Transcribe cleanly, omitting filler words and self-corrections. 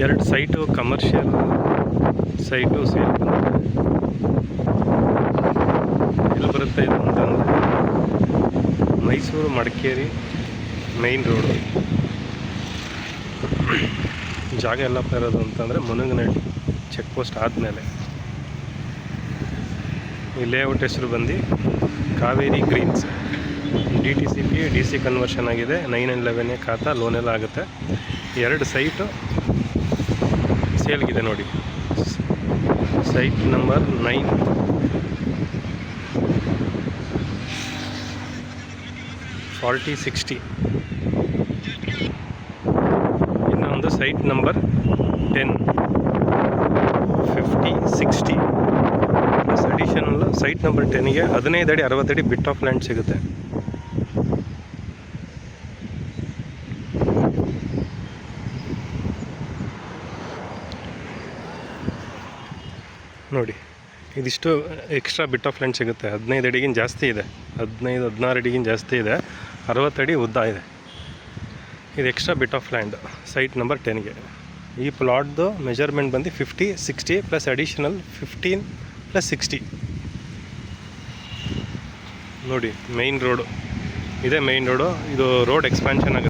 ಎರಡು site commercial site sale ಎಲ್ಲಿ ಬರುತ್ತೆ ಇದು ಅಂತಂದರೆ ಮೈಸೂರು ಮಡಿಕೇರಿ ಮೈನ್ ರೋಡು. ಜಾಗ ಎಲ್ಲಪ್ಪ ಇರೋದು ಅಂತಂದರೆ ಮುನಗನಹಳ್ಳಿ ಚೆಕ್ ಪೋಸ್ಟ್ ಆದಮೇಲೆ. ಈ ಲೇಔಟ್ ಹೆಸರು ಬಂದು Kaveri greens. DTCP DC conversion ಆಗಿದೆ. 9/11 ಖಾತಾ ಲೋನೆಲ್ಲ ಆಗುತ್ತೆ. ಎರಡು ಸೈಟು ಸೇಲ್ಗಿದೆ ನೋಡಿ. Site number 9 4060. ಇನ್ನೊಂದು site number 10 5060 plus additional site number 10ಗೆ 15 ಅಡಿ 60 ಅಡಿ ಬಿಟ್ ಆಫ್ ಲ್ಯಾಂಡ್ ಸಿಗುತ್ತೆ. ನೋಡಿ, ಇದಿಷ್ಟು ಎಕ್ಸ್ಟ್ರಾ ಬಿಟ್ ಆಫ್ ಲ್ಯಾಂಡ್ ಸಿಗುತ್ತೆ. 15 ಅಡಿಗಿಂತ ಜಾಸ್ತಿ ಇದೆ, 15-16 ಅಡಿಗಿಂತ ಜಾಸ್ತಿ ಇದೆ, 60 ಅಡಿ ಉದ್ದ ಇದೆ. ಇದು extra bit of land site number 10ಗೆ. ಈ ಪ್ಲಾಟ್ದು ಮೆಜರ್ಮೆಂಟ್ ಬಂದು 50-60 ಪ್ಲಸ್ ಅಡಿಷನಲ್ 15+60. ನೋಡಿ, ಮೈನ್ ರೋಡು ಇದೆ. ಮೈನ್ ರೋಡು ಇದು ರೋಡ್ ಎಕ್ಸ್ಪ್ಯಾನ್ಷನ್ ಆಗುತ್ತೆ.